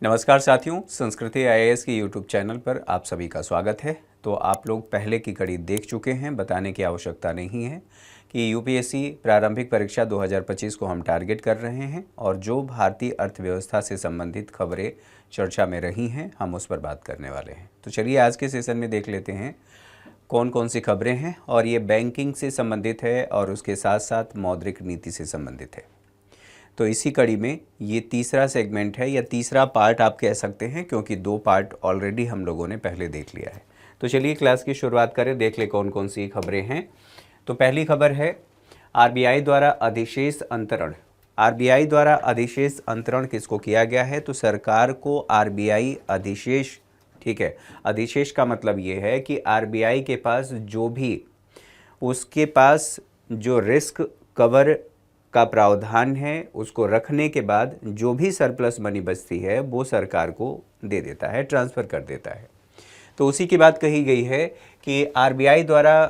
नमस्कार साथियों, संस्कृति आईएएस के यूट्यूब चैनल पर आप सभी का स्वागत है। तो आप लोग पहले की कड़ी देख चुके हैं, बताने की आवश्यकता नहीं है कि यूपीएससी प्रारंभिक परीक्षा 2025 को हम टारगेट कर रहे हैं और जो भारतीय अर्थव्यवस्था से संबंधित खबरें चर्चा में रही हैं हम उस पर बात करने वाले हैं। तो चलिए आज के सेशन में देख लेते हैं कौन कौन सी खबरें हैं और ये बैंकिंग से संबंधित है और उसके साथ साथ मौद्रिक नीति से संबंधित है। तो इसी कड़ी में ये तीसरा सेगमेंट है या तीसरा पार्ट आप कह सकते हैं, क्योंकि दो पार्ट ऑलरेडी हम लोगों ने पहले देख लिया है। तो चलिए क्लास की शुरुआत करें, देख ले कौन कौन सी खबरें हैं। तो पहली खबर है आरबीआई द्वारा अधिशेष अंतरण। आरबीआई द्वारा अधिशेष अंतरण किसको किया गया है? तो सरकार को आरबीआई अधिशेष, ठीक है, अधिशेष का मतलब ये है कि आरबीआई के पास जो भी उसके पास जो रिस्क कवर का प्रावधान है उसको रखने के बाद जो भी सरप्लस मनी बचती है वो सरकार को दे देता है, ट्रांसफ़र कर देता है। तो उसी की बात कही गई है कि आरबीआई द्वारा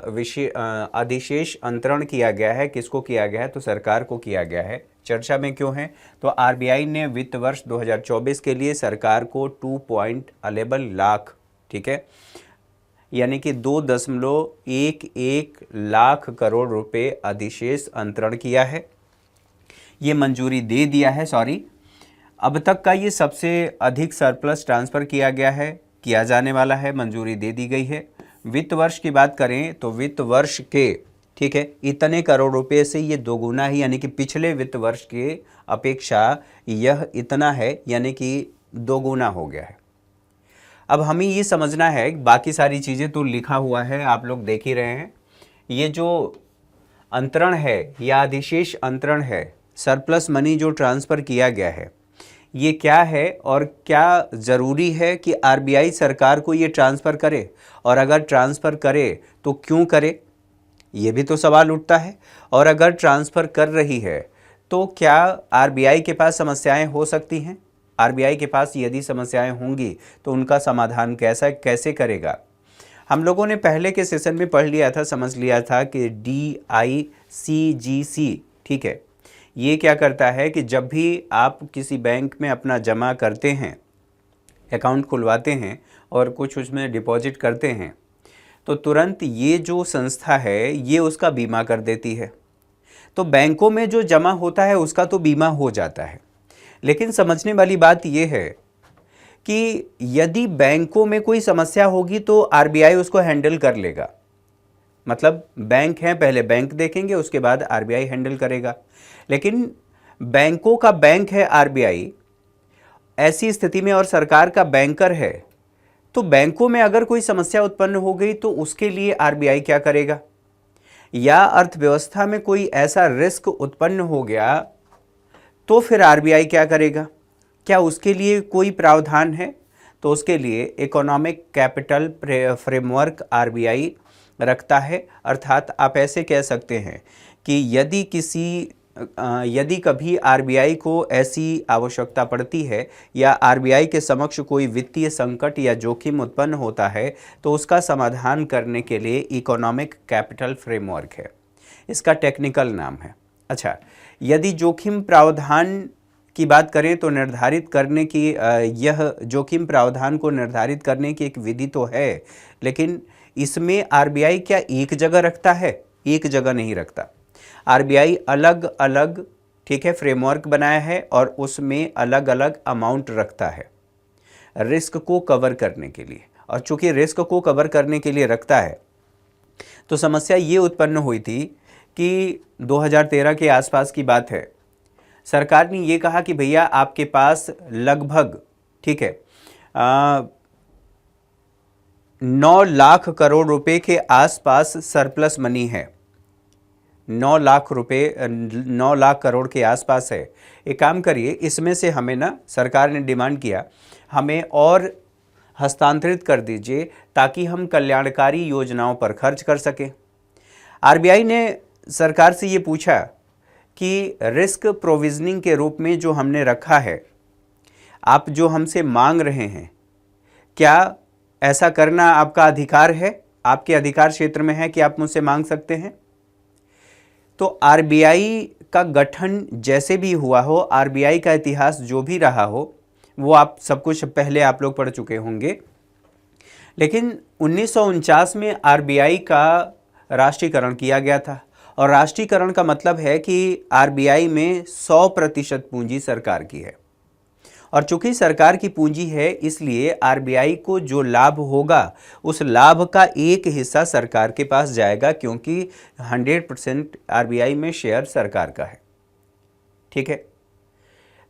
अधिशेष अंतरण किया गया है। किसको किया गया है? तो सरकार को किया गया है। चर्चा में क्यों है? तो आरबीआई ने वित्त वर्ष 2024 के लिए सरकार को 2.11 लाख, ठीक है, यानी कि 2.11 लाख करोड़ रुपए अधिशेष अंतरण किया है, ये मंजूरी दे दिया है। अब तक का ये सबसे अधिक सरप्लस ट्रांसफ़र किया गया है, किया जाने वाला है, मंजूरी दे दी गई है। वित्त वर्ष की बात करें तो वित्त वर्ष के, ठीक है, इतने करोड़ रुपए से ये दोगुना ही, यानी कि पिछले वित्त वर्ष के अपेक्षा यह इतना है, यानी कि दोगुना हो गया है। अब हमें ये समझना है, बाकी सारी चीज़ें तो लिखा हुआ है, आप लोग देख ही रहे हैं। ये जो अंतरण है या अधिशेष अंतरण है, सरप्लस मनी जो ट्रांसफ़र किया गया है, ये क्या है और क्या ज़रूरी है कि आरबीआई सरकार को ये ट्रांसफ़र करे, और अगर ट्रांसफ़र करे तो क्यों करे, ये भी तो सवाल उठता है। और अगर ट्रांसफ़र कर रही है तो क्या आरबीआई के पास समस्याएं हो सकती हैं? आरबीआई के पास यदि समस्याएं होंगी तो उनका समाधान कैसे करेगा? हम लोगों ने पहले के सेशन में पढ़ लिया था, समझ लिया था कि DICGC, ठीक है, ये क्या करता है कि जब भी आप किसी बैंक में अपना जमा करते हैं, अकाउंट खुलवाते हैं और कुछ उसमें डिपॉजिट करते हैं, तो तुरंत ये जो संस्था है ये उसका बीमा कर देती है। तो बैंकों में जो जमा होता है उसका तो बीमा हो जाता है, लेकिन समझने वाली बात ये है कि यदि बैंकों में कोई समस्या होगी तो आरबीआई उसको हैंडल कर लेगा। मतलब बैंक हैं, पहले बैंक देखेंगे, उसके बाद आरबीआई हैंडल करेगा। लेकिन बैंकों का बैंक है आरबीआई, ऐसी स्थिति में, और सरकार का बैंकर है, तो बैंकों में अगर कोई समस्या उत्पन्न हो गई तो उसके लिए आरबीआई क्या करेगा? या अर्थव्यवस्था में कोई ऐसा रिस्क उत्पन्न हो गया तो फिर आरबीआई क्या करेगा? क्या उसके लिए कोई प्रावधान है? तो उसके लिए इकोनॉमिक कैपिटल फ्रेमवर्क आरबीआई रखता है। अर्थात आप ऐसे कह सकते हैं कि यदि कभी आरबीआई को ऐसी आवश्यकता पड़ती है या आरबीआई के समक्ष कोई वित्तीय संकट या जोखिम उत्पन्न होता है तो उसका समाधान करने के लिए इकोनॉमिक कैपिटल फ्रेमवर्क है, इसका टेक्निकल नाम है। अच्छा, यदि जोखिम प्रावधान की बात करें तो निर्धारित करने की यह जोखिम प्रावधान को निर्धारित करने की एक विधि तो है, लेकिन इसमें आरबीआई क्या एक जगह रखता है? एक जगह नहीं रखता। आरबीआई अलग अलग, ठीक है, फ्रेमवर्क बनाया है और उसमें अलग अलग अमाउंट रखता है रिस्क को कवर करने के लिए। और चूंकि रिस्क को कवर करने के लिए रखता है तो समस्या ये उत्पन्न हुई थी कि 2013 के आसपास की बात है, सरकार ने ये कहा कि भैया आपके पास लगभग, ठीक है, 9 लाख करोड़ रुपए के आसपास सरप्लस मनी है। 9 लाख रुपए, 9 लाख करोड़ के आसपास है। एक काम करिए, इसमें से हमें ना, सरकार ने डिमांड किया, हमें और हस्तांतरित कर दीजिए ताकि हम कल्याणकारी योजनाओं पर खर्च कर सकें। आरबीआई ने सरकार से ये पूछा कि रिस्क प्रोविजनिंग के रूप में जो हमने रखा है, आप जो हमसे मांग रहे हैं, क्या ऐसा करना आपका अधिकार है? आपके अधिकार क्षेत्र में है कि आप मुझसे मांग सकते हैं? तो आरबीआई का गठन जैसे भी हुआ हो, आरबीआई का इतिहास जो भी रहा हो, वो आप सब कुछ पहले आप लोग पढ़ चुके होंगे। लेकिन 1949 में आरबीआई का राष्ट्रीयकरण किया गया था, और राष्ट्रीयकरण का मतलब है कि आरबीआई में 100% पूंजी सरकार की है, और चूंकि सरकार की पूंजी है इसलिए आरबीआई को जो लाभ होगा उस लाभ का एक हिस्सा सरकार के पास जाएगा, क्योंकि 100% आरबीआई में शेयर सरकार का है। ठीक है,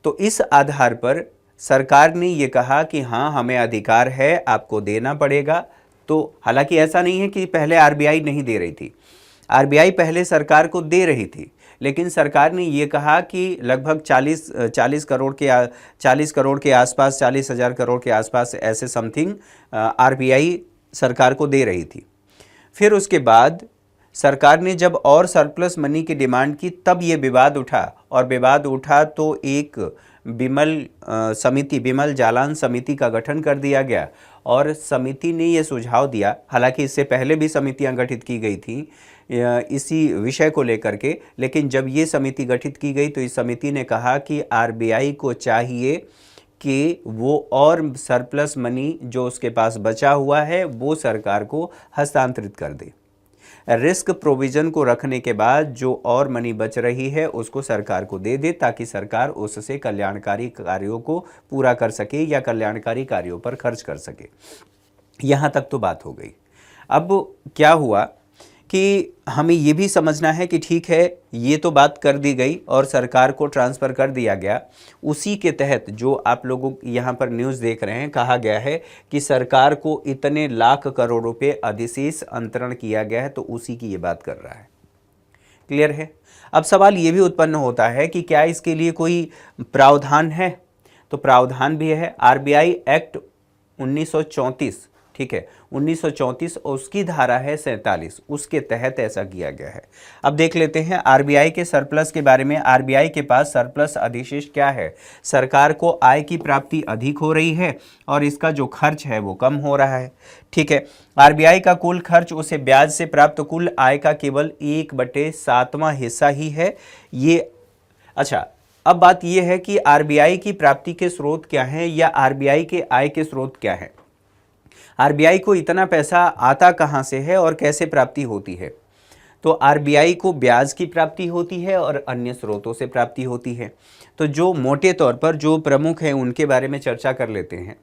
तो इस आधार पर सरकार ने ये कहा कि हाँ हमें अधिकार है, आपको देना पड़ेगा। तो हालांकि ऐसा नहीं है कि पहले आरबीआई नहीं दे रही थी, आरबीआई पहले सरकार को दे रही थी, लेकिन सरकार ने ये कहा कि लगभग 40 करोड़ के आसपास, 40,000 करोड़ के आसपास ऐसे समथिंग आरबीआई सरकार को दे रही थी। फिर उसके बाद सरकार ने जब और सरप्लस मनी की डिमांड की तब ये विवाद उठा, और विवाद उठा तो एक बिमल जालान समिति का गठन कर दिया गया, और समिति ने ये सुझाव दिया, हालांकि इससे पहले भी समितियां गठित की गई थी इसी विषय को लेकर के, लेकिन जब ये समिति गठित की गई तो इस समिति ने कहा कि आरबीआई को चाहिए कि वो और सरप्लस मनी जो उसके पास बचा हुआ है वो सरकार को हस्तांतरित कर दे। रिस्क प्रोविज़न को रखने के बाद जो और मनी बच रही है उसको सरकार को दे दे, ताकि सरकार उससे कल्याणकारी कार्यों को पूरा कर सके या कल्याणकारी कार्यों पर खर्च कर सके। यहाँ तक तो बात हो गई। अब क्या हुआ कि हमें ये भी समझना है कि ठीक है ये तो बात कर दी गई और सरकार को ट्रांसफ़र कर दिया गया, उसी के तहत जो आप लोगों यहाँ पर न्यूज़ देख रहे हैं कहा गया है कि सरकार को इतने लाख करोड़ रुपए अधिशेष अंतरण किया गया है, तो उसी की ये बात कर रहा है। क्लियर है। अब सवाल ये भी उत्पन्न होता है कि क्या इसके लिए कोई प्रावधान है? तो प्रावधान भी है, आरबीआई एक्ट 1934, ठीक है 1934, और उसकी धारा है 47, उसके तहत ऐसा किया गया है। अब देख लेते हैं आरबीआई के सरप्लस के बारे में। आरबीआई के पास सरप्लस अधिशेष क्या है? सरकार को आय की प्राप्ति अधिक हो रही है और इसका जो खर्च है वो कम हो रहा है। ठीक है, आरबीआई का कुल खर्च उसे ब्याज से प्राप्त कुल आय का केवल 1/7वां हिस्सा ही है। ये अच्छा, अब बात यह है कि आरबीआई की प्राप्ति के स्रोत क्या हैं या आरबीआई के आय के स्रोत क्या हैं। आरबीआई को इतना पैसा आता कहां से है और कैसे प्राप्ति होती है? तो आरबीआई को ब्याज की प्राप्ति होती है और अन्य स्रोतों से प्राप्ति होती है। तो जो मोटे तौर पर जो प्रमुख हैं उनके बारे में चर्चा कर लेते हैं।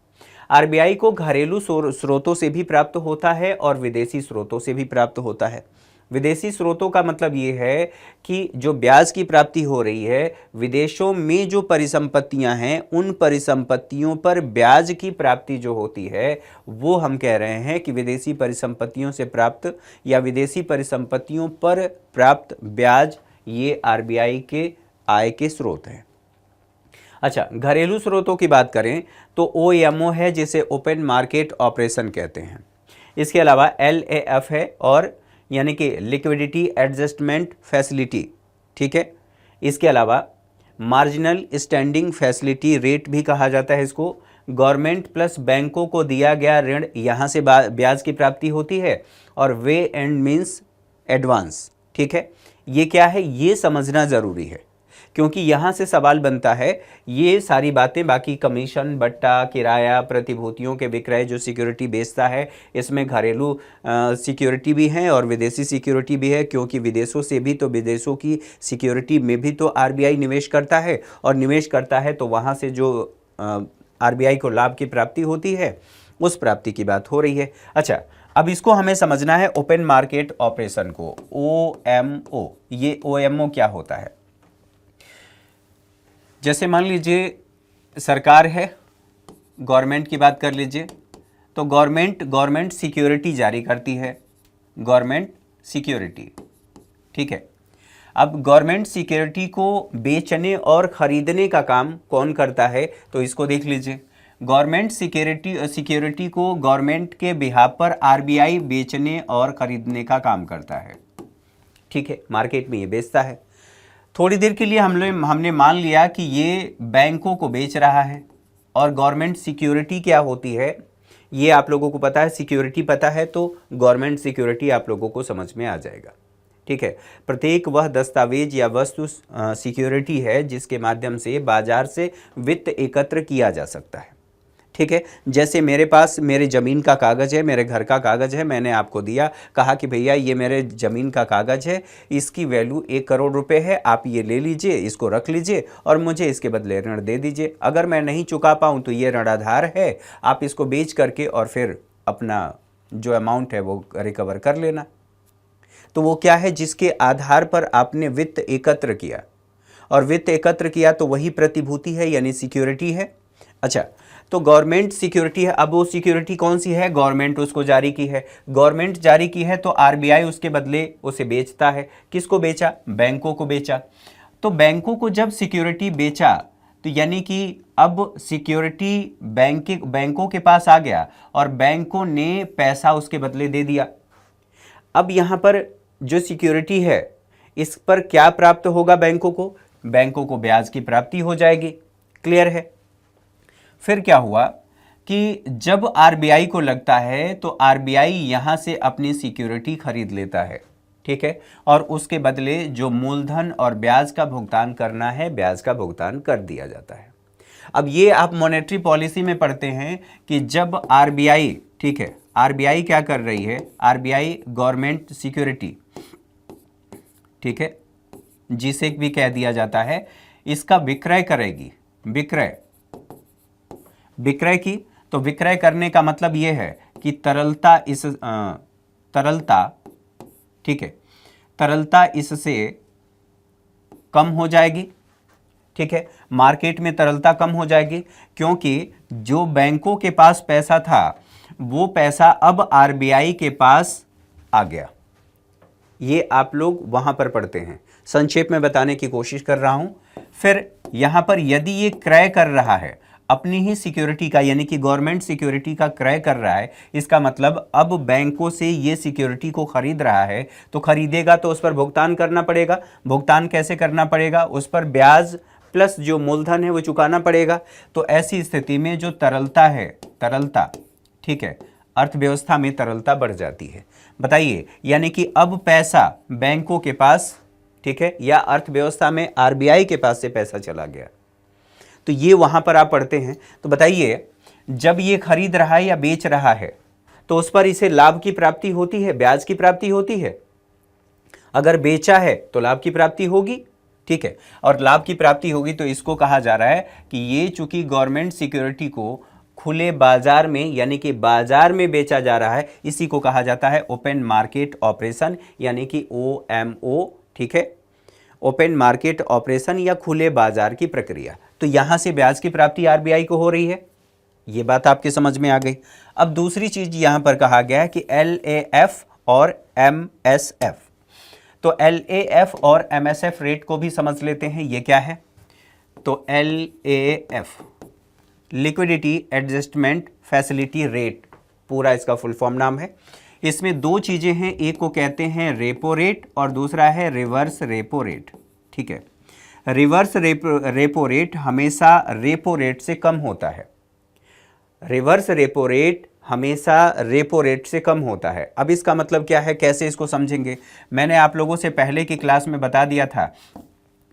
आरबीआई को घरेलू स्रोतों से भी प्राप्त होता है और विदेशी स्रोतों से भी प्राप्त होता है। विदेशी स्रोतों का मतलब ये है कि जो ब्याज की प्राप्ति हो रही है, विदेशों में जो परिसंपत्तियां हैं उन परिसंपत्तियों पर ब्याज की प्राप्ति जो होती है वो हम कह रहे हैं कि विदेशी परिसंपत्तियों से प्राप्त या विदेशी परिसंपत्तियों पर प्राप्त ब्याज, ये आरबीआई के आय के स्रोत हैं। अच्छा, घरेलू स्रोतों की बात करें तो ओएमओ है जिसे ओपन मार्केट ऑपरेशन कहते हैं। इसके अलावा एलएएफ है, और यानी कि लिक्विडिटी एडजस्टमेंट फैसिलिटी। ठीक है, इसके अलावा मार्जिनल स्टैंडिंग फैसिलिटी रेट भी कहा जाता है इसको। गवर्नमेंट प्लस बैंकों को दिया गया ऋण, यहाँ से ब्याज की प्राप्ति होती है। और वे एंड मीन्स एडवांस। ठीक है, ये क्या है ये समझना ज़रूरी है, क्योंकि यहाँ से सवाल बनता है ये सारी बातें, बाकी कमीशन, बट्टा, किराया, प्रतिभूतियों के विक्रय जो सिक्योरिटी बेचता है, इसमें घरेलू सिक्योरिटी भी है और विदेशी सिक्योरिटी भी है, क्योंकि विदेशों से भी तो विदेशों की सिक्योरिटी में भी तो आरबीआई निवेश करता है, और निवेश करता है तो वहाँ से जो आरबीआई को लाभ की प्राप्ति होती है उस प्राप्ति की बात हो रही है। अच्छा, अब इसको हमें समझना है ओपन मार्केट ऑपरेशन को, ओएमओ। ये ओएमओ क्या होता है? जैसे मान लीजिए सरकार है, गवर्नमेंट की बात कर लीजिए, तो गवर्नमेंट सिक्योरिटी जारी करती है, गवर्नमेंट सिक्योरिटी। ठीक है, अब गवर्नमेंट सिक्योरिटी को बेचने और ख़रीदने का काम कौन करता है? तो इसको देख लीजिए, गवर्नमेंट सिक्योरिटी को गवर्नमेंट के बिहाफ पर आरबीआई बेचने और ख़रीदने का काम करता है। ठीक है, मार्केट में ये बेचता है। थोड़ी देर के लिए हमने मान लिया कि ये बैंकों को बेच रहा है, और गवर्नमेंट सिक्योरिटी क्या होती है ये आप लोगों को पता है, सिक्योरिटी पता है तो गवर्नमेंट सिक्योरिटी आप लोगों को समझ में आ जाएगा। ठीक है। प्रत्येक वह दस्तावेज या वस्तु सिक्योरिटी है जिसके माध्यम से बाजार से वित्त एकत्र किया जा सकता है। ठीक है, जैसे मेरे पास मेरे ज़मीन का कागज़ है, मेरे घर का कागज़ है, मैंने आपको दिया, कहा कि भैया ये मेरे ज़मीन का कागज़ है, इसकी वैल्यू 1 करोड़ रुपए है, आप ये ले लीजिए, इसको रख लीजिए और मुझे इसके बदले ऋण दे दीजिए। अगर मैं नहीं चुका पाऊँ तो ये ऋण आधार है, आप इसको बेच करके और फिर अपना जो अमाउंट है वो रिकवर कर लेना। तो वो क्या है, जिसके आधार पर आपने वित्त एकत्र किया, और वित्त एकत्र किया तो वही प्रतिभूति है यानी सिक्योरिटी है। अच्छा, तो गवर्नमेंट सिक्योरिटी है। अब वो सिक्योरिटी कौन सी है, गवर्नमेंट उसको जारी की है। गवर्नमेंट जारी की है तो आरबीआई उसके बदले उसे बेचता है। किसको बेचा, बैंकों को बेचा। तो बैंकों को जब सिक्योरिटी बेचा तो यानी कि अब सिक्योरिटी बैंकों के पास आ गया और बैंकों ने पैसा उसके बदले दे दिया। अब यहाँ पर जो सिक्योरिटी है इस पर क्या प्राप्त होगा बैंकों को ब्याज की प्राप्ति हो जाएगी। क्लियर है। फिर क्या हुआ कि जब आरबीआई को लगता है तो आरबीआई यहां से अपनी सिक्योरिटी खरीद लेता है। ठीक है, और उसके बदले जो मूलधन और ब्याज का भुगतान करना है, ब्याज का भुगतान कर दिया जाता है। अब ये आप मॉनेटरी पॉलिसी में पढ़ते हैं कि जब आरबीआई, ठीक है, आरबीआई क्या कर रही है, आरबीआई गवर्नमेंट सिक्योरिटी, ठीक है, जिसे भी कह दिया जाता है, इसका विक्रय करेगी, विक्रय की। तो विक्रय करने का मतलब यह है कि तरलता ठीक है, तरलता इससे कम हो जाएगी। ठीक है, मार्केट में तरलता कम हो जाएगी क्योंकि जो बैंकों के पास पैसा था वो पैसा अब आरबीआई के पास आ गया। ये आप लोग वहां पर पढ़ते हैं, संक्षेप में बताने की कोशिश कर रहा हूं। फिर यहां पर यदि ये क्रय कर रहा है अपनी ही सिक्योरिटी का, यानी कि गवर्नमेंट सिक्योरिटी का क्रय कर रहा है, इसका मतलब अब बैंकों से ये सिक्योरिटी को खरीद रहा है, तो खरीदेगा तो उस पर भुगतान करना पड़ेगा। भुगतान कैसे करना पड़ेगा, उस पर ब्याज प्लस जो मूलधन है वो चुकाना पड़ेगा। तो ऐसी स्थिति में जो तरलता है, तरलता, ठीक है, अर्थव्यवस्था में तरलता बढ़ जाती है। बताइए, यानी कि अब पैसा बैंकों के पास, ठीक है, या अर्थव्यवस्था में आरबीआई के पास से पैसा चला गया। तो ये वहां पर आप पढ़ते हैं। तो बताइए, जब ये खरीद रहा है या बेच रहा है तो उस पर इसे लाभ की प्राप्ति होती है, ब्याज की प्राप्ति होती है। अगर बेचा है तो लाभ की प्राप्ति होगी। ठीक है, और लाभ की प्राप्ति होगी तो इसको कहा जा रहा है कि ये चूंकि गवर्नमेंट सिक्योरिटी को खुले बाजार में, यानी कि बाजार में बेचा जा रहा है, इसी को कहा जाता है ओपन मार्केट ऑपरेशन, यानी कि OMO। ठीक है, ओपन मार्केट ऑपरेशन या खुले बाजार की प्रक्रिया। तो यहां से ब्याज की प्राप्ति आरबीआई को हो रही है। ये बात आपके समझ में आ गई। अब दूसरी चीज यहां पर कहा गया है कि LAF और MSF। तो LAF और MSF रेट को भी समझ लेते हैं, ये क्या है। तो LAF liquidity adjustment facility rate, पूरा इसका फुल फॉर्म नाम है। इसमें दो चीजें हैं, एक को कहते हैं रेपो रेट और दूसरा है रिवर्स रेपो रेट। ठीक है, रिवर्स रेपो रेट हमेशा रेपो रेट से कम होता है। रिवर्स रेपो रेट हमेशा रेपो रेट से कम होता है। अब इसका मतलब क्या है, कैसे इसको समझेंगे। मैंने आप लोगों से पहले की क्लास में बता दिया था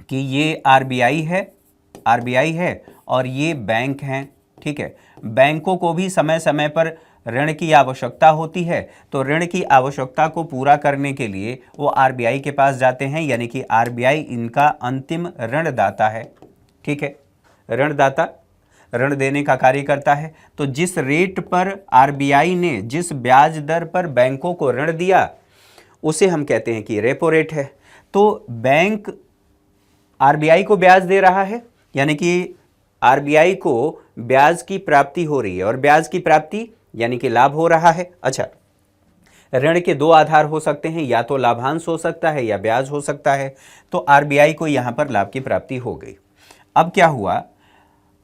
कि ये आरबीआई है और ये बैंक हैं। ठीक है, बैंकों को भी समय समय पर ऋण की आवश्यकता होती है, तो ऋण की आवश्यकता को पूरा करने के लिए वो आरबीआई के पास जाते हैं, यानी कि आरबीआई इनका अंतिम ऋणदाता है। ठीक है, ऋणदाता ऋण देने का कार्य करता है। तो जिस रेट पर आरबीआई ने, जिस ब्याज दर पर बैंकों को ऋण दिया, उसे हम कहते हैं कि रेपो रेट है। तो बैंक आरबीआई को ब्याज दे रहा है, यानी कि आरबीआई को ब्याज की प्राप्ति हो रही है, और ब्याज की प्राप्ति यानी कि लाभ हो रहा है। अच्छा, ऋण के दो आधार हो सकते हैं, या तो लाभांश हो सकता है या ब्याज हो सकता है। तो आरबीआई को यहां पर लाभ की प्राप्ति हो गई। अब क्या हुआ,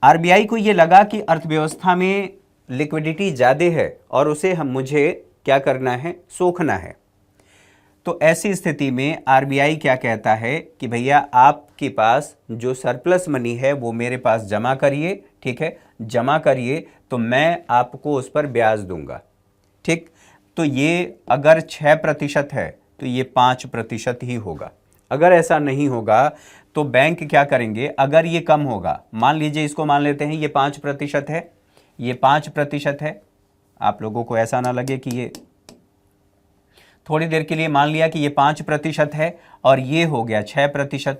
आरबीआई को यह लगा कि अर्थव्यवस्था में लिक्विडिटी ज्यादा है और उसे मुझे क्या करना है, सोखना है। तो ऐसी स्थिति में आरबीआई क्या कहता है कि भैया आपके पास जो सरप्लस मनी है वो मेरे पास जमा करिए। ठीक है, जमा करिए तो मैं आपको उस पर ब्याज दूंगा। ठीक, तो ये अगर 6% है, तो ये 5% ही होगा। अगर ऐसा नहीं होगा तो बैंक क्या करेंगे, अगर ये कम होगा, मान लीजिए इसको मान लेते हैं ये 5% है, ये 5% है, आप लोगों को ऐसा ना लगे कि ये, थोड़ी देर के लिए मान लिया कि ये 5% है और ये हो गया 6%,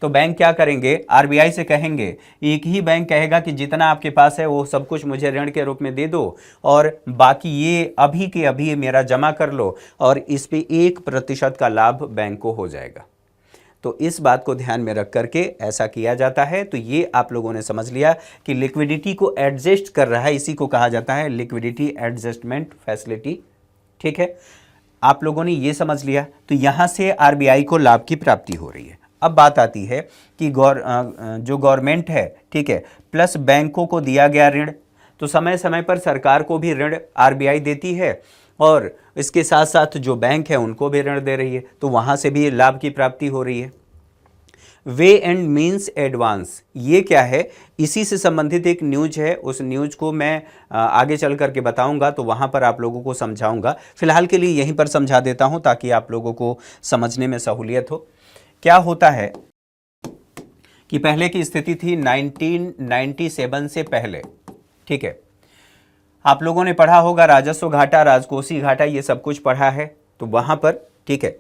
तो बैंक क्या करेंगे, आरबीआई से कहेंगे, एक ही बैंक कहेगा कि जितना आपके पास है वो सब कुछ मुझे ऋण के रूप में दे दो और बाकी ये अभी के अभी मेरा जमा कर लो, और इस पे 1% का लाभ बैंक को हो जाएगा। तो इस बात को ध्यान में रख करके ऐसा किया जाता है। तो ये आप लोगों ने समझ लिया कि लिक्विडिटी को एडजस्ट कर रहा है, इसी को कहा जाता है लिक्विडिटी एडजस्टमेंट फैसिलिटी। ठीक है, आप लोगों ने ये समझ लिया। तो यहां से आरबीआई को लाभ की प्राप्ति हो रही है। अब बात आती है कि जो गवर्नमेंट है, ठीक है, प्लस बैंकों को दिया गया ऋण, तो समय समय पर सरकार को भी ऋण आरबीआई देती है और इसके साथ साथ जो बैंक है उनको भी ऋण दे रही है, तो वहां से भी लाभ की प्राप्ति हो रही है। वे एंड मीन्स एडवांस, ये क्या है, इसी से संबंधित एक न्यूज है, उस न्यूज को मैं आगे चल करके बताऊंगा, तो वहां पर आप लोगों को समझाऊंगा। फिलहाल के लिए यहीं पर समझा देता हूं ताकि आप लोगों को समझने में सहूलियत हो। क्या होता है कि पहले की स्थिति थी 1997 से पहले, ठीक है, आप लोगों ने पढ़ा होगा राजस्व घाटा, राजकोषीय घाटा, ये सब कुछ पढ़ा है। तो वहां पर, ठीक है,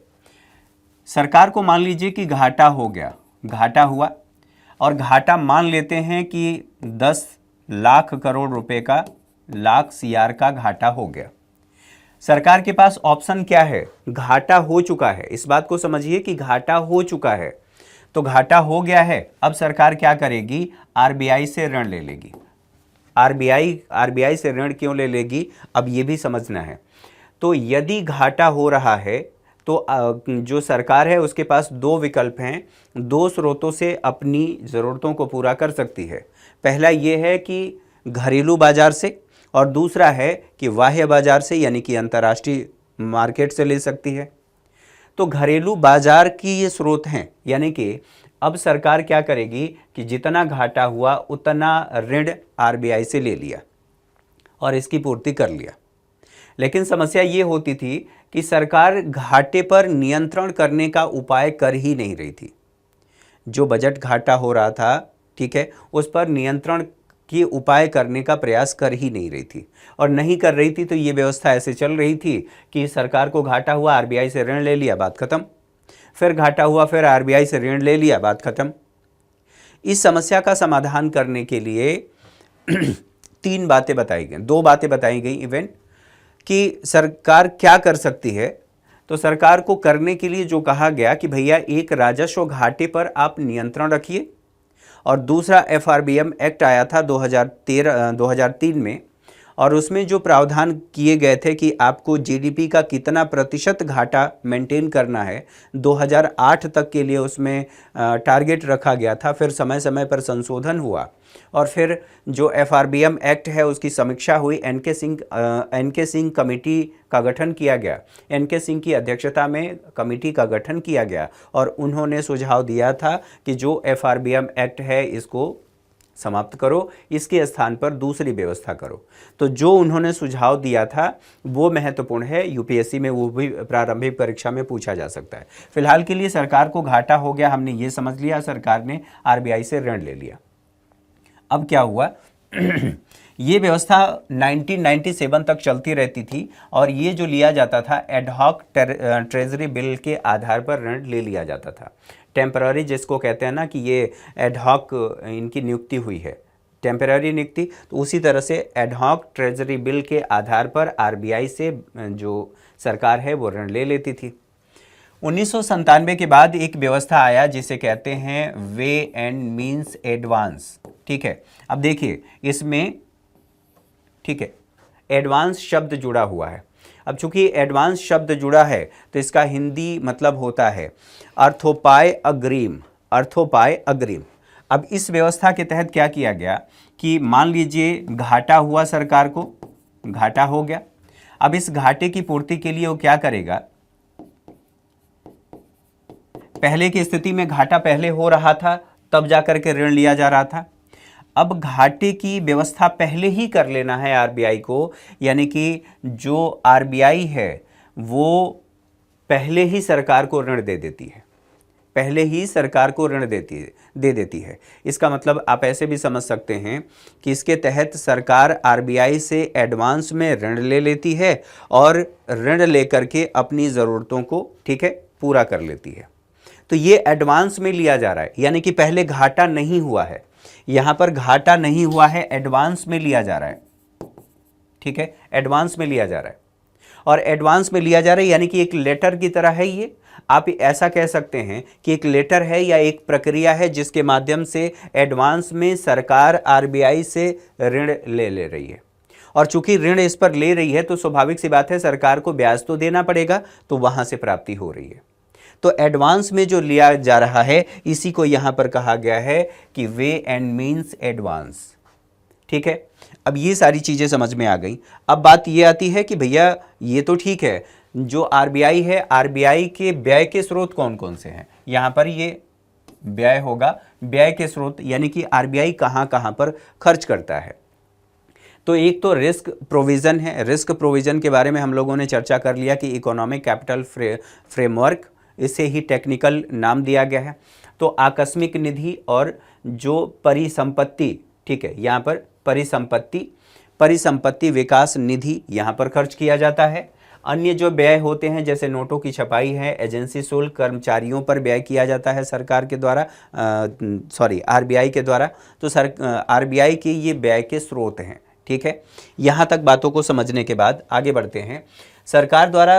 सरकार को मान लीजिए कि घाटा हो गया, घाटा हुआ, और घाटा मान लेते हैं कि 10 लाख करोड़ रुपए का, लाख सीआर का घाटा हो गया। सरकार के पास ऑप्शन क्या है, घाटा हो चुका है, इस बात को समझिए कि घाटा हो चुका है, तो घाटा हो गया है, अब सरकार क्या करेगी, आरबीआई से ऋण ले लेगी। आरबीआई से ऋण क्यों ले लेगी, अब ये भी समझना है। तो यदि घाटा हो रहा है तो जो सरकार है उसके पास दो विकल्प हैं, दो स्रोतों से अपनी ज़रूरतों को पूरा कर सकती है। पहला ये है कि घरेलू बाजार से, और दूसरा है कि बाह्य बाजार से, यानी कि अंतर्राष्ट्रीय मार्केट से ले सकती है। तो घरेलू बाजार की ये स्रोत हैं, यानी कि अब सरकार क्या करेगी कि जितना घाटा हुआ उतना ऋण आरबीआई से ले लिया और इसकी पूर्ति कर लिया। लेकिन समस्या ये होती थी कि सरकार घाटे पर नियंत्रण करने का उपाय कर ही नहीं रही थी। जो बजट घाटा हो रहा था, ठीक है, उस पर नियंत्रण की उपाय करने का प्रयास कर ही नहीं रही थी, और नहीं कर रही थी तो ये व्यवस्था ऐसे चल रही थी कि सरकार को घाटा हुआ, आरबीआई से ऋण ले लिया, बात खत्म, फिर घाटा हुआ, फिर आरबीआई से ऋण ले लिया, बात खत्म। इस समस्या का समाधान करने के लिए 3 बातें बताई गई, 2 बातें बताई गई इवेंट कि सरकार क्या कर सकती है। तो सरकार को करने के लिए जो कहा गया कि भैया एक राजस्व घाटे पर आप नियंत्रण रखिए, और दूसरा एफआरबीएम एक्ट आया था 2003 में, और उसमें जो प्रावधान किए गए थे कि आपको जीडीपी का कितना प्रतिशत घाटा मेंटेन करना है, 2008 तक के लिए उसमें टारगेट रखा गया था। फिर समय समय पर संशोधन हुआ और फिर जो एफआरबीएम एक्ट है उसकी समीक्षा हुई, एनके सिंह कमेटी का गठन किया गया, एनके सिंह की अध्यक्षता में कमेटी का गठन किया गया, और उन्होंने सुझाव दिया था कि जो एफआरबीएम एक्ट है इसको समाप्त करो, इसके स्थान पर दूसरी व्यवस्था करो। तो जो उन्होंने सुझाव दिया था वो महत्वपूर्ण है, यूपीएससी में वो भी प्रारंभिक परीक्षा में पूछा जा सकता है। फिलहाल के लिए सरकार को घाटा हो गया, हमने ये समझ लिया, सरकार ने आरबीआई से ऋण ले लिया। अब क्या हुआ ये व्यवस्था 1997 तक चलती रहती थी, और ये जो लिया जाता था एडहॉक ट्रेजरी बिल के आधार पर ऋण ले लिया जाता था। टेम्पररी जिसको कहते हैं ना कि ये एडहॉक इनकी नियुक्ति हुई है, टेम्पररी नियुक्ति, तो उसी तरह से एडहॉक ट्रेजरी बिल के आधार पर आरबीआई से जो सरकार है वो ऋण ले लेती थी। 1997 के बाद एक व्यवस्था आया जिसे कहते हैं वे एंड मीन्स एडवांस, ठीक है। अब देखिए इसमें, ठीक है, एडवांस शब्द जुड़ा हुआ है। अब चूंकि एडवांस शब्द जुड़ा है तो इसका हिंदी मतलब होता है अर्थोपाय अग्रिम, अर्थोपाय अग्रिम। अब इस व्यवस्था के तहत क्या किया गया कि मान लीजिए घाटा हुआ, सरकार को घाटा हो गया, अब इस घाटे की पूर्ति के लिए वो क्या करेगा, पहले की स्थिति में घाटा पहले हो रहा था तब जाकर के ऋण लिया जा रहा था, अब घाटे की व्यवस्था पहले ही कर लेना है आरबीआई को, यानी कि जो आरबीआई है वो पहले ही सरकार को ऋण दे देती है, पहले ही सरकार को ऋण दे देती है। इसका मतलब आप ऐसे भी समझ सकते हैं कि इसके तहत सरकार आरबीआई से एडवांस में ऋण ले लेती है और ऋण लेकर के अपनी ज़रूरतों को, ठीक है, पूरा कर लेती है। तो ये एडवांस में लिया जा रहा है, यानी कि पहले घाटा नहीं हुआ है, यहाँ पर घाटा नहीं हुआ है, एडवांस में लिया जा रहा है, ठीक है, एडवांस में लिया जा रहा है। और एडवांस में लिया जा रहा है यानी कि एक लेटर की तरह है ये। आप ऐसा कह सकते हैं कि एक लेटर है या एक प्रक्रिया है जिसके माध्यम से एडवांस में सरकार आरबीआई से ऋण ले रही है। और चूंकि ऋण इस पर ले रही है तो स्वाभाविक सी बात है सरकार को ब्याज तो देना पड़ेगा, तो वहां से प्राप्ति हो रही है। तो एडवांस में जो लिया जा रहा है इसी को यहां पर कहा गया है कि वे एंड मीन्स एडवांस, ठीक है। अब ये सारी चीजें समझ में आ गई। अब बात ये आती है कि भैया ये तो ठीक है, जो आरबीआई है, आरबीआई के व्यय के स्रोत कौन कौन से हैं? यहां पर ये व्यय होगा, व्यय के स्रोत यानी कि आरबीआई कहां कहां पर खर्च करता है। तो एक तो रिस्क प्रोविजन है। रिस्क प्रोविजन के बारे में हम लोगों ने चर्चा कर लिया कि इकोनॉमिक कैपिटल फ्रेमवर्क, इसे ही टेक्निकल नाम दिया गया है। तो आकस्मिक निधि और जो परिसंपत्ति, ठीक है, यहाँ पर परिसंपत्ति विकास निधि यहाँ पर खर्च किया जाता है। अन्य जो व्यय होते हैं जैसे नोटों की छपाई है, एजेंसी शुल्क, कर्मचारियों पर व्यय किया जाता है सरकार के द्वारा, आरबीआई के द्वारा। तो आरबीआई के ये व्यय के स्रोत हैं, ठीक है। यहाँ तक बातों को समझने के बाद आगे बढ़ते हैं। सरकार द्वारा,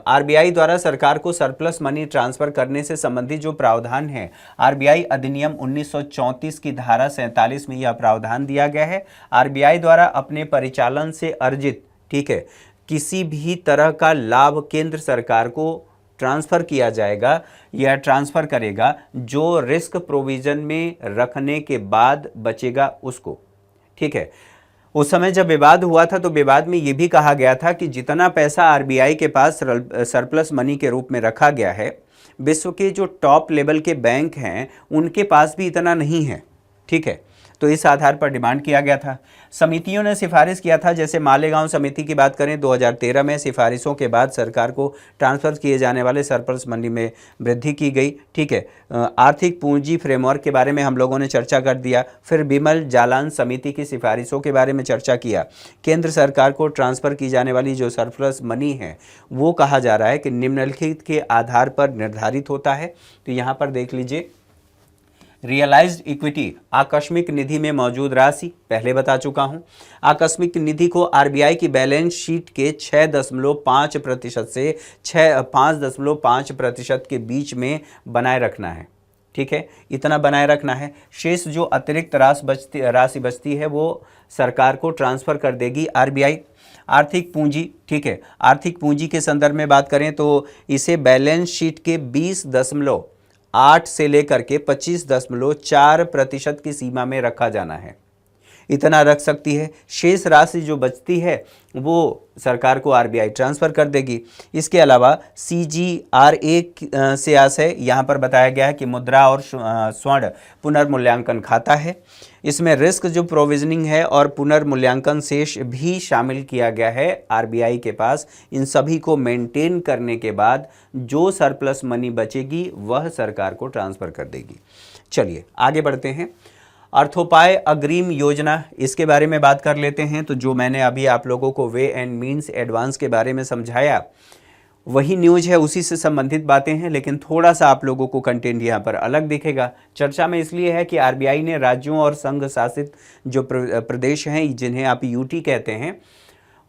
आरबीआई द्वारा सरकार को सरप्लस मनी ट्रांसफर करने से संबंधित जो प्रावधान है, आरबीआई अधिनियम 1934 की धारा 47 में यह प्रावधान दिया गया है। आरबीआई द्वारा अपने परिचालन से अर्जित, ठीक है, किसी भी तरह का लाभ केंद्र सरकार को ट्रांसफ़र किया जाएगा या ट्रांसफ़र करेगा जो रिस्क प्रोविज़न में रखने के बाद बचेगा उसको, ठीक है। उस समय जब विवाद हुआ था तो विवाद में ये भी कहा गया था कि जितना पैसा आरबीआई के पास सरप्लस मनी के रूप में रखा गया है, विश्व के जो टॉप लेवल के बैंक हैं उनके पास भी इतना नहीं है, ठीक है। तो इस आधार पर डिमांड किया गया था। समितियों ने सिफारिश किया था, जैसे मालेगांव समिति की बात करें 2013 में, सिफारिशों के बाद सरकार को ट्रांसफ़र किए जाने वाले सरप्लस मनी में वृद्धि की गई, ठीक है। आर्थिक पूंजी फ्रेमवर्क के बारे में हम लोगों ने चर्चा कर दिया। फिर बिमल जालान समिति की सिफारिशों के बारे में चर्चा किया। केंद्र सरकार को ट्रांसफ़र की जाने वाली जो सरप्लस मनी है वो कहा जा रहा है कि निम्नलिखित के आधार पर निर्धारित होता है। तो यहाँ पर देख लीजिए, रियलाइज्ड इक्विटी, आकस्मिक निधि में मौजूद राशि, पहले बता चुका हूं। आकस्मिक निधि को आरबीआई की बैलेंस शीट के 6.5% से 5.5% के बीच में बनाए रखना है, ठीक है, इतना बनाए रखना है। शेष जो अतिरिक्त राशि बचती है वो सरकार को ट्रांसफ़र कर देगी आरबीआई। आर्थिक पूंजी, ठीक है, आर्थिक पूंजी के संदर्भ में बात करें तो इसे बैलेंस शीट के 20.8 से लेकर के 25.4% की सीमा में रखा जाना है, इतना रख सकती है। शेष राशि जो बचती है वो सरकार को आरबीआई ट्रांसफ़र कर देगी। इसके अलावा CGRA से आशय यहाँ पर बताया गया है कि मुद्रा और स्वर्ण पुनर्मूल्यांकन खाता है। इसमें रिस्क जो प्रोविजनिंग है और पुनर्मूल्यांकन शेष भी शामिल किया गया है आरबीआई के पास। इन सभी को मेंटेन करने के बाद जो सरप्लस मनी बचेगी वह सरकार को ट्रांसफ़र कर देगी। चलिए आगे बढ़ते हैं। अर्थोपाय अग्रिम योजना, इसके बारे में बात कर लेते हैं। तो जो मैंने अभी आप लोगों को वे एंड मीन्स एडवांस के बारे में समझाया वही न्यूज़ है, उसी से संबंधित बातें हैं, लेकिन थोड़ा सा आप लोगों को कंटेंट यहाँ पर अलग दिखेगा। चर्चा में इसलिए है कि आरबीआई ने राज्यों और संघ शासित जो प्रदेश हैं जिन्हें आप यूटी कहते हैं,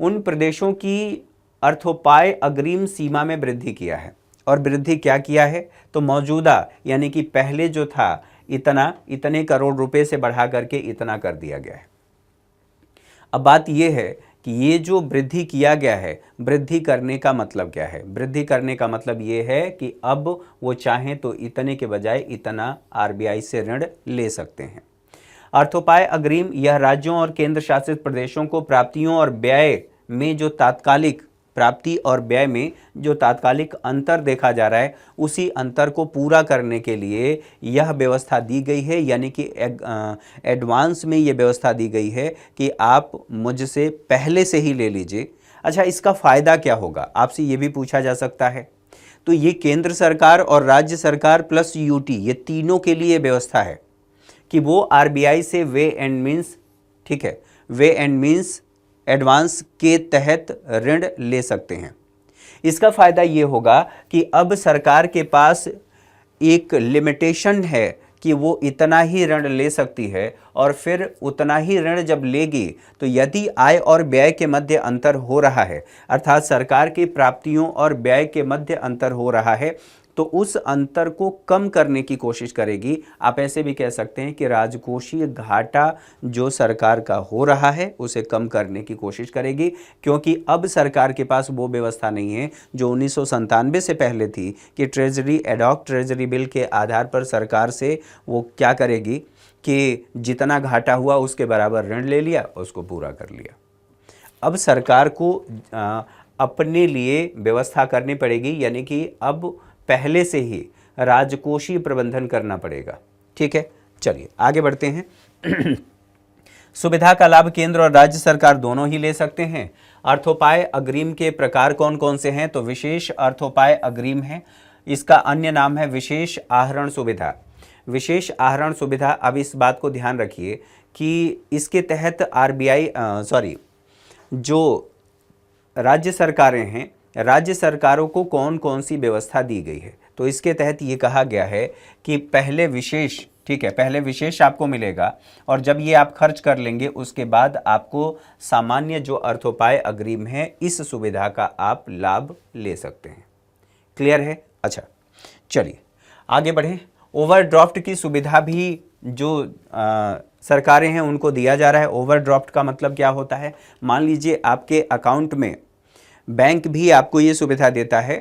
उन प्रदेशों की अर्थोपाय अग्रिम सीमा में वृद्धि किया है। और वृद्धि क्या किया है, तो मौजूदा यानी कि पहले जो था इतने करोड़ रुपए से बढ़ा करके इतना कर दिया गया है। अब बात यह है कि ये जो वृद्धि किया गया है, वृद्धि करने का मतलब क्या है? वृद्धि करने का मतलब ये है कि अब वो चाहें तो इतने के बजाय इतना आरबीआई से ऋण ले सकते हैं। अर्थोपाय अग्रिम यह राज्यों और केंद्र शासित प्रदेशों को प्राप्तियों और व्यय में जो तात्कालिक प्राप्ति और व्यय में जो तात्कालिक अंतर देखा जा रहा है, उसी अंतर को पूरा करने के लिए यह व्यवस्था दी गई है, यानी कि एडवांस में ये व्यवस्था दी गई है कि आप मुझसे पहले से ही ले लीजिए। अच्छा, इसका फायदा क्या होगा, आपसे ये भी पूछा जा सकता है। तो ये केंद्र सरकार और राज्य सरकार प्लस यूटी, ये तीनों के लिए व्यवस्था है कि वो आरबीआई से वे एंड मीन्स, ठीक है, वे एंड मीन्स एडवांस के तहत ऋण ले सकते हैं। इसका फायदा ये होगा कि अब सरकार के पास एक लिमिटेशन है कि वो इतना ही ऋण ले सकती है, और फिर उतना ही ऋण जब लेगी तो यदि आय और व्यय के मध्य अंतर हो रहा है, अर्थात सरकार की प्राप्तियों और व्यय के मध्य अंतर हो रहा है, तो उस अंतर को कम करने की कोशिश करेगी। आप ऐसे भी कह सकते हैं कि राजकोषीय घाटा जो सरकार का हो रहा है उसे कम करने की कोशिश करेगी, क्योंकि अब सरकार के पास वो व्यवस्था नहीं है जो 1997 से पहले थी कि ट्रेजरी एडॉक ट्रेजरी बिल के आधार पर सरकार से वो क्या करेगी कि जितना घाटा हुआ उसके बराबर ऋण ले लिया, उसको पूरा कर लिया। अब सरकार को अपने लिए व्यवस्था करनी पड़ेगी, यानी कि अब पहले से ही राजकोषीय प्रबंधन करना पड़ेगा। ठीक है, चलिए आगे बढ़ते हैं। सुविधा का लाभ केंद्र और राज्य सरकार दोनों ही ले सकते हैं। अर्थोपाय अग्रिम के प्रकार कौन कौन से हैं? तो विशेष अर्थोपाय अग्रिम है, इसका अन्य नाम है विशेष आहरण सुविधा। विशेष आहरण सुविधा, अब इस बात को ध्यान रखिए कि इसके तहत आरबीआई जो राज्य सरकारें हैं, राज्य सरकारों को कौन कौन सी व्यवस्था दी गई है। तो इसके तहत ये कहा गया है कि पहले विशेष, ठीक है, पहले विशेष आपको मिलेगा, और जब ये आप खर्च कर लेंगे उसके बाद आपको सामान्य जो अर्थोपाय अग्रिम है इस सुविधा का आप लाभ ले सकते हैं। क्लियर है? अच्छा, चलिए आगे बढ़ें। ओवरड्राफ्ट की सुविधा भी जो सरकारें हैं उनको दिया जा रहा है। ओवरड्राफ्ट का मतलब क्या होता है? मान लीजिए आपके अकाउंट में बैंक भी आपको ये सुविधा देता है,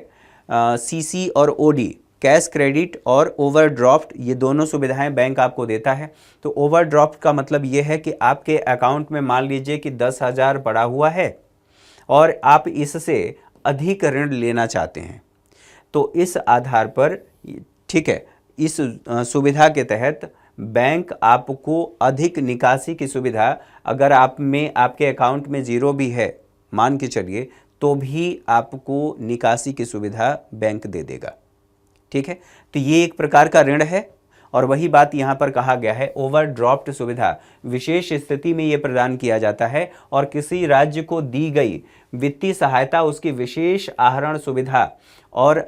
सीसी और ओडी, कैश क्रेडिट और ओवरड्राफ्ट, ये दोनों सुविधाएं बैंक आपको देता है। तो ओवरड्राफ्ट का मतलब ये है कि आपके अकाउंट में मान लीजिए कि 10,000 पड़ा हुआ है और आप इससे अधिक ऋण लेना चाहते हैं, तो इस आधार पर, ठीक है, इस सुविधा के तहत बैंक आपको अधिक निकासी की सुविधा, अगर आप में आपके अकाउंट में जीरो भी है मान के चलिए, तो भी आपको निकासी की सुविधा बैंक दे देगा। ठीक है, तो ये एक प्रकार का ऋण है, और वही बात यहाँ पर कहा गया है, ओवरड्राफ्ट सुविधा विशेष स्थिति में ये प्रदान किया जाता है, और किसी राज्य को दी गई वित्तीय सहायता उसकी विशेष आहरण सुविधा और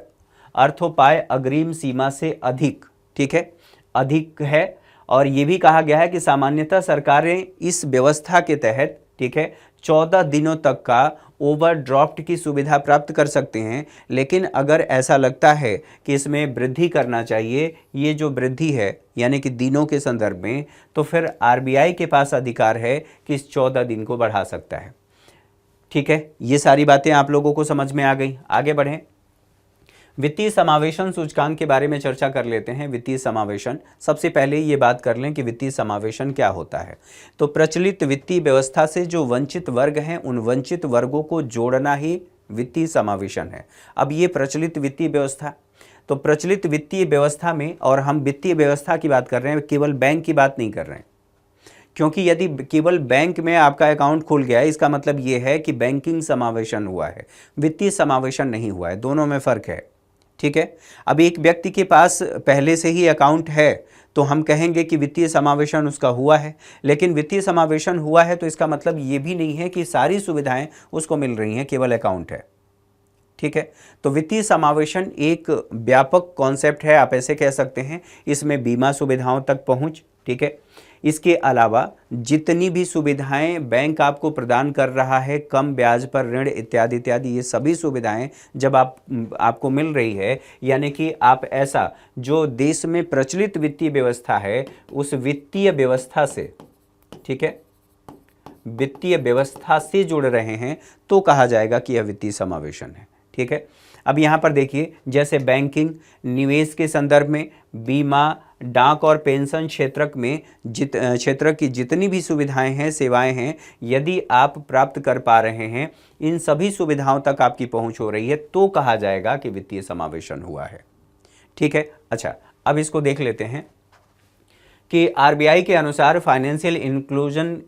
अर्थोपाय अग्रिम सीमा से अधिक, ठीक है, अधिक है। और ये भी कहा गया है कि सामान्यतः सरकारें इस व्यवस्था के तहत, ठीक है, 14 दिनों तक का ओवरड्राफ्ट की सुविधा प्राप्त कर सकते हैं। लेकिन अगर ऐसा लगता है कि इसमें वृद्धि करना चाहिए, ये जो वृद्धि है यानी कि दिनों के संदर्भ में, तो फिर आरबीआई के पास अधिकार है कि इस 14 दिन को बढ़ा सकता है। ठीक है, ये सारी बातें आप लोगों को समझ में आ गई। आगे बढ़ें, वित्तीय समावेशन सूचकांक के बारे में चर्चा कर लेते हैं। वित्तीय समावेशन, सबसे पहले ये बात कर लें कि वित्तीय समावेशन क्या होता है। तो प्रचलित वित्तीय व्यवस्था से जो वंचित वर्ग हैं उन वंचित वर्गों को जोड़ना ही वित्तीय समावेशन है। अब ये प्रचलित वित्तीय व्यवस्था, तो प्रचलित वित्तीय व्यवस्था में, और हम वित्तीय व्यवस्था की बात कर रहे हैं, केवल बैंक की बात नहीं कर रहे हैं, क्योंकि यदि केवल बैंक में आपका अकाउंट खुल गया है इसका मतलब ये है कि बैंकिंग समावेशन हुआ है, वित्तीय समावेशन नहीं हुआ है, दोनों में फ़र्क है। ठीक है, अब एक व्यक्ति के पास पहले से ही अकाउंट है तो हम कहेंगे कि वित्तीय समावेशन उसका हुआ है, लेकिन वित्तीय समावेशन हुआ है तो इसका मतलब ये भी नहीं है कि सारी सुविधाएं उसको मिल रही हैं, केवल अकाउंट है। ठीक है, तो वित्तीय समावेशन एक व्यापक कॉन्सेप्ट है, आप ऐसे कह सकते हैं। इसमें बीमा सुविधाओं तक पहुंच, ठीक है, इसके अलावा जितनी भी सुविधाएं बैंक आपको प्रदान कर रहा है, कम ब्याज पर ऋण इत्यादि इत्यादि, ये सभी सुविधाएं जब आपको मिल रही है, यानी कि आप ऐसा जो देश में प्रचलित वित्तीय व्यवस्था है उस वित्तीय व्यवस्था से, ठीक है, वित्तीय व्यवस्था से जुड़ रहे हैं, तो कहा जाएगा कि यह वित्तीय समावेशन है। ठीक है, अब यहाँ पर देखिए, जैसे बैंकिंग, निवेश के संदर्भ में, बीमा, डाक और पेंशन क्षेत्र में क्षेत्र की जितनी भी सुविधाएं हैं, सेवाएं हैं, यदि आप प्राप्त कर पा रहे हैं, इन सभी सुविधाओं तक आपकी पहुंच हो रही है, तो कहा जाएगा कि वित्तीय समावेशन हुआ है। ठीक है, अच्छा, अब इसको देख लेते हैं कि आरबीआई के अनुसार फाइनेंशियल इंक्लूजन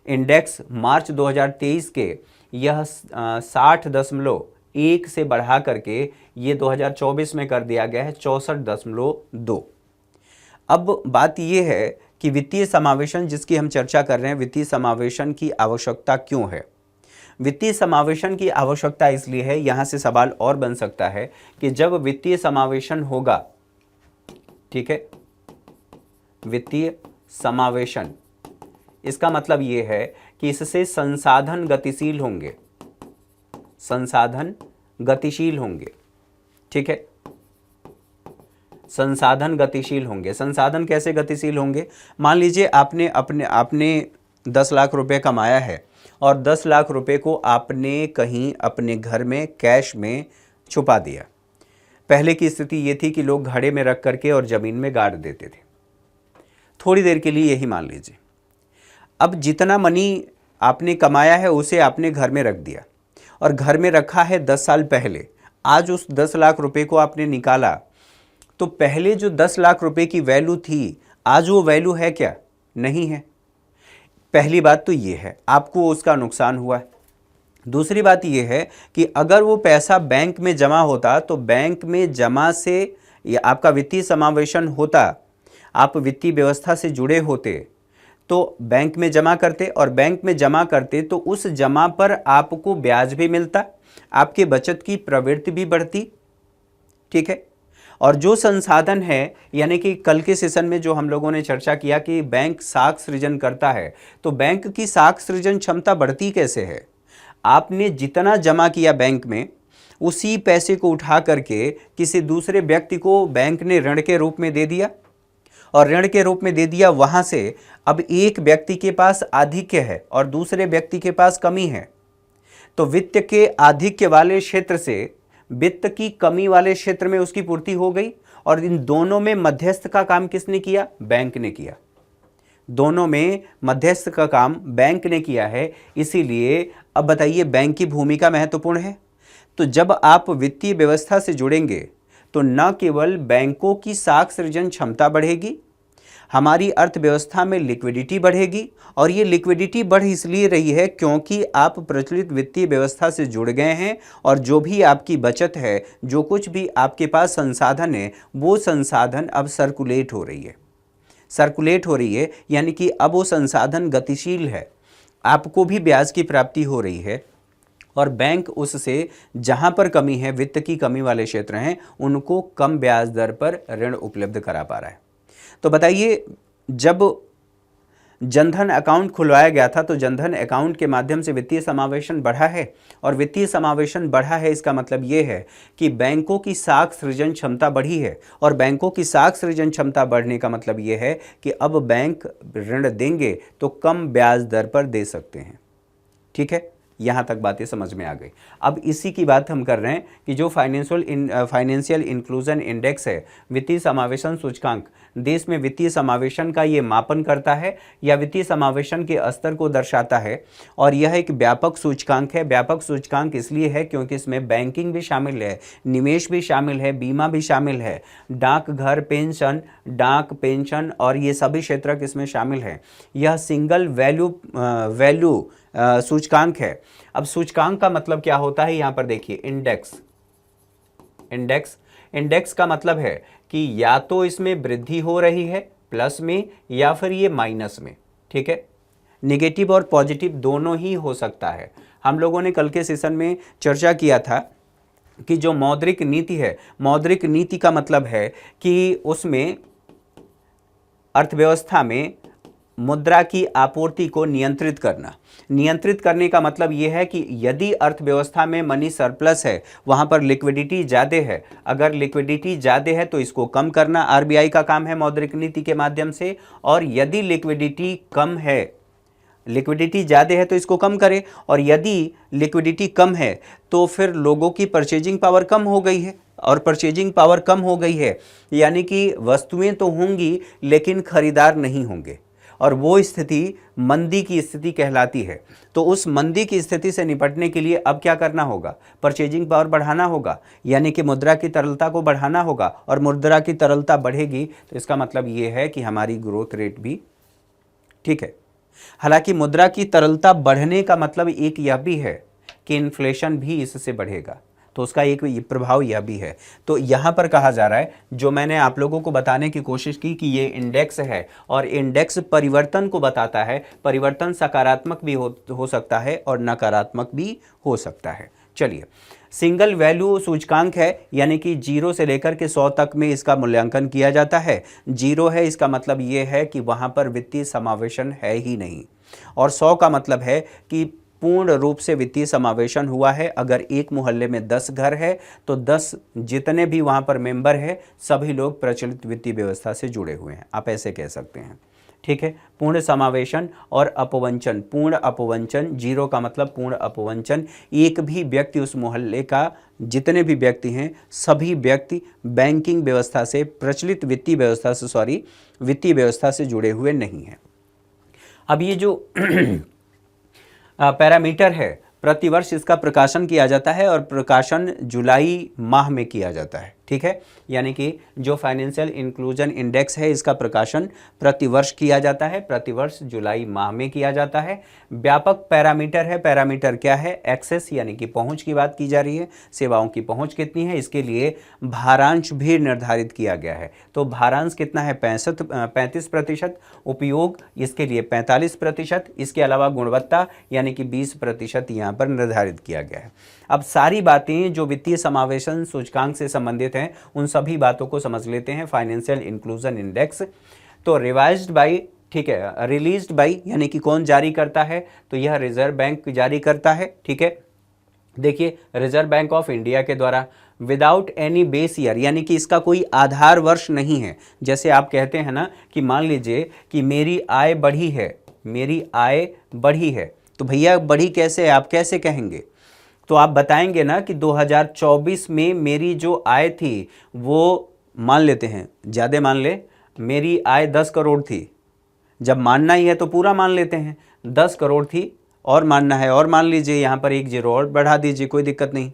इंडेक्स मार्च 2023 के यह 60.1 से बढ़ा करके ये 2024 में कर दिया गया है 64.2। अब बात ये है कि वित्तीय समावेशन जिसकी हम चर्चा कर रहे हैं, वित्तीय समावेशन की आवश्यकता क्यों है? वित्तीय समावेशन की आवश्यकता इसलिए है, यहां से सवाल और बन सकता है कि जब वित्तीय समावेशन होगा, ठीक है, वित्तीय समावेशन, इसका मतलब यह है कि इससे संसाधन गतिशील होंगे, संसाधन गतिशील होंगे, ठीक है, संसाधन गतिशील होंगे। संसाधन कैसे गतिशील होंगे? मान लीजिए आपने 10 लाख रुपए कमाया है और 10 लाख रुपए को आपने कहीं अपने घर में कैश में छुपा दिया। पहले की स्थिति ये थी कि लोग घड़े में रख करके और ज़मीन में गाड़ देते थे, थोड़ी देर के लिए, यही मान लीजिए। अब जितना मनी आपने कमाया है उसे आपने घर में रख दिया और घर में रखा है 10 साल पहले। आज उस 10 लाख रुपए को आपने निकाला तो पहले जो 10 लाख रुपए की वैल्यू थी, आज वो वैल्यू है क्या? नहीं है। पहली बात तो ये है, आपको उसका नुकसान हुआ है। दूसरी बात ये है कि अगर वो पैसा बैंक में जमा होता तो बैंक में जमा से या आपका वित्तीय समावेशन होता, आप वित्तीय व्यवस्था से जुड़े होते तो बैंक में जमा करते, और बैंक में जमा करते तो उस जमा पर आपको ब्याज भी मिलता, आपके बचत की प्रवृत्ति भी बढ़ती, ठीक है। और जो संसाधन है, यानी कि कल के सेशन में जो हम लोगों ने चर्चा किया कि बैंक साख सृजन करता है, तो बैंक की साख सृजन क्षमता बढ़ती कैसे है? आपने जितना जमा किया बैंक में, उसी पैसे को उठा करके किसी दूसरे व्यक्ति को बैंक ने ऋण के रूप में दे दिया, और ऋण के रूप में दे दिया, वहां से अब एक व्यक्ति के पास आधिक्य है और दूसरे व्यक्ति के पास कमी है, तो वित्त के आधिक्य वाले क्षेत्र से वित्त की कमी वाले क्षेत्र में उसकी पूर्ति हो गई, और इन दोनों में मध्यस्थ का काम किसने किया? बैंक ने किया। दोनों में मध्यस्थ का काम बैंक ने किया है। इसीलिए अब बताइए, बैंक की भूमिका महत्वपूर्ण है। तो जब आप वित्तीय व्यवस्था से जुड़ेंगे तो न केवल बैंकों की साख सृजन क्षमता बढ़ेगी, हमारी अर्थव्यवस्था में लिक्विडिटी बढ़ेगी, और ये लिक्विडिटी बढ़ इसलिए रही है क्योंकि आप प्रचलित वित्तीय व्यवस्था से जुड़ गए हैं, और जो भी आपकी बचत है, जो कुछ भी आपके पास संसाधन है, वो संसाधन अब सर्कुलेट हो रही है। सर्कुलेट हो रही है यानी कि अब वो संसाधन गतिशील है, आपको भी ब्याज की प्राप्ति हो रही है, और बैंक उससे जहां पर कमी है, वित्त की कमी वाले क्षेत्र हैं, उनको कम ब्याज दर पर ऋण उपलब्ध करा पा रहा है। तो बताइए, जब जनधन अकाउंट खुलवाया गया था तो जनधन अकाउंट के माध्यम से वित्तीय समावेशन बढ़ा है, और वित्तीय समावेशन बढ़ा है इसका मतलब ये है कि बैंकों की साख सृजन क्षमता बढ़ी है, और बैंकों की साख सृजन क्षमता बढ़ने का मतलब ये है कि अब बैंक ऋण देंगे तो कम ब्याज दर पर दे सकते हैं, ठीक है। यहाँ तक बातें समझ में आ गई। अब इसी की बात हम कर रहे हैं कि जो फाइनेंशियल इंक्लूजन इंडेक्स है, वित्तीय समावेशन सूचकांक, देश में वित्तीय समावेशन का ये मापन करता है या वित्तीय समावेशन के स्तर को दर्शाता है, और यह एक व्यापक सूचकांक है। व्यापक सूचकांक इसलिए है क्योंकि इसमें बैंकिंग भी शामिल है, निवेश भी शामिल है, बीमा भी शामिल है, डाकघर, डाक पेंशन और ये सभी क्षेत्र इसमें शामिल हैं। यह सिंगल वैल्यू सूचकांक है। अब सूचकांक का मतलब क्या होता है? यहां पर देखिए, इंडेक्स का मतलब है कि या तो इसमें वृद्धि हो रही है प्लस में, या फिर ये माइनस में, ठीक है। नेगेटिव और पॉजिटिव दोनों ही हो सकता है। हम लोगों ने कल के सेशन में चर्चा किया था कि जो मौद्रिक नीति है, मौद्रिक नीति का मतलब है कि उसमें अर्थव्यवस्था में मुद्रा की आपूर्ति को नियंत्रित करना। नियंत्रित करने का मतलब यह है कि यदि अर्थव्यवस्था में मनी सरप्लस है, वहां पर लिक्विडिटी ज़्यादा है, अगर लिक्विडिटी ज़्यादा है तो इसको कम करना आरबीआई का काम है मौद्रिक नीति के माध्यम से, और यदि लिक्विडिटी कम है, लिक्विडिटी ज़्यादा है तो इसको कम करे, और यदि लिक्विडिटी कम है तो फिर लोगों की परचेजिंग पावर कम हो गई है, और परचेजिंग पावर कम हो गई है यानी कि वस्तुएं तो होंगी लेकिन खरीदार नहीं होंगे, और वो स्थिति मंदी की स्थिति कहलाती है। तो उस मंदी की स्थिति से निपटने के लिए अब क्या करना होगा? परचेजिंग पावर बढ़ाना होगा, यानी कि मुद्रा की तरलता को बढ़ाना होगा, और मुद्रा की तरलता बढ़ेगी तो इसका मतलब ये है कि हमारी ग्रोथ रेट भी, ठीक है, हालांकि मुद्रा की तरलता बढ़ने का मतलब एक यह भी है कि इन्फ्लेशन भी इससे बढ़ेगा, तो उसका एक प्रभाव यह भी है। तो यहाँ पर कहा जा रहा है, जो मैंने आप लोगों को बताने की कोशिश की कि ये इंडेक्स है और इंडेक्स परिवर्तन को बताता है। परिवर्तन सकारात्मक भी हो सकता है और नकारात्मक भी हो सकता है। चलिए, सिंगल वैल्यू सूचकांक है, यानी कि 0 से लेकर के 100 तक में इसका मूल्यांकन किया जाता है। 0 है, इसका मतलब ये है कि वहाँ पर वित्तीय समावेशन है ही नहीं, और 100 का मतलब है कि पूर्ण रूप से वित्तीय समावेशन हुआ है। अगर एक मोहल्ले में 10 घर है तो 10 जितने भी वहाँ पर मेंबर है सभी लोग प्रचलित वित्तीय व्यवस्था से जुड़े हुए हैं, आप ऐसे कह सकते हैं। ठीक है, पूर्ण समावेशन और अपवंचन, पूर्ण अपवंचन, 0 का मतलब पूर्ण अपवंचन। एक भी व्यक्ति उस मोहल्ले का, जितने भी व्यक्ति हैं सभी व्यक्ति बैंकिंग व्यवस्था से, प्रचलित वित्तीय व्यवस्था से जुड़े हुए नहीं हैं। अब ये जो पैरामीटर है, प्रतिवर्ष इसका प्रकाशन किया जाता है और प्रकाशन जुलाई माह में किया जाता है। ठीक है, यानी कि जो फाइनेंशियल इंक्लूजन इंडेक्स है इसका प्रकाशन प्रतिवर्ष किया जाता है, प्रतिवर्ष जुलाई माह में किया जाता है। व्यापक पैरामीटर है। पैरामीटर क्या है? एक्सेस, यानी कि पहुंच की बात की जा रही है, सेवाओं की पहुंच कितनी है, इसके लिए भारांश भी निर्धारित किया गया है। तो भारांश कितना है? 35%। उपयोग, इसके लिए 45%। इसके अलावा गुणवत्ता यानी कि 20% यहाँ पर निर्धारित किया गया है। अब सारी बातें जो वित्तीय समावेशन सूचकांक से संबंधित हैं उन सभी बातों को समझ लेते हैं। फाइनेंशियल इंक्लूजन इंडेक्स तो रिवाइज्ड बाई, ठीक है, रिलीज्ड बाई, यानी कि कौन जारी करता है? तो यह रिजर्व बैंक जारी करता है। ठीक है, देखिए, रिजर्व बैंक ऑफ इंडिया के द्वारा, विदाउट एनी बेस ईयर, यानी कि इसका कोई आधार वर्ष नहीं है। जैसे आप कहते हैं ना कि मान लीजिए कि मेरी आय बढ़ी है, मेरी आय बढ़ी है, तो भैया बढ़ी कैसे है, आप कैसे कहेंगे? तो आप बताएंगे ना कि 2024 में मेरी जो आय थी वो, मान लेते हैं, ज़्यादा मान ले, मेरी आय 10 करोड़ थी। जब मानना ही है तो पूरा मान लेते हैं, 10 करोड़ थी, और मानना है और मान लीजिए, यहाँ पर एक जीरो और बढ़ा दीजिए, कोई दिक्कत नहीं।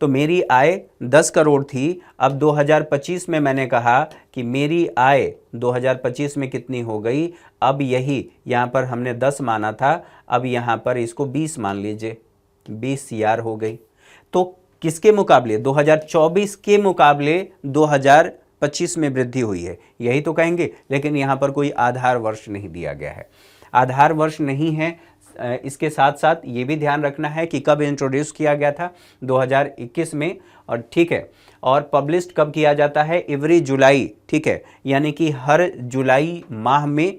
तो मेरी आय 10 करोड़ थी। अब 2025 में मैंने कहा कि मेरी आय 2025 में कितनी हो गई? अब यही यहाँ पर हमने 10 माना था, अब यहाँ पर इसको 20 मान लीजिए, 20 CR हो गई। तो किसके मुकाबले? 2024 के मुकाबले 2025 में वृद्धि हुई है, यही तो कहेंगे। लेकिन यहाँ पर कोई आधार वर्ष नहीं दिया गया है, आधार वर्ष नहीं है। इसके साथ साथ ये भी ध्यान रखना है कि कब इंट्रोड्यूस किया गया था, 2021 में, और ठीक है, और पब्लिश्ड कब किया जाता है? एवरी जुलाई। ठीक है, यानी कि हर जुलाई माह में,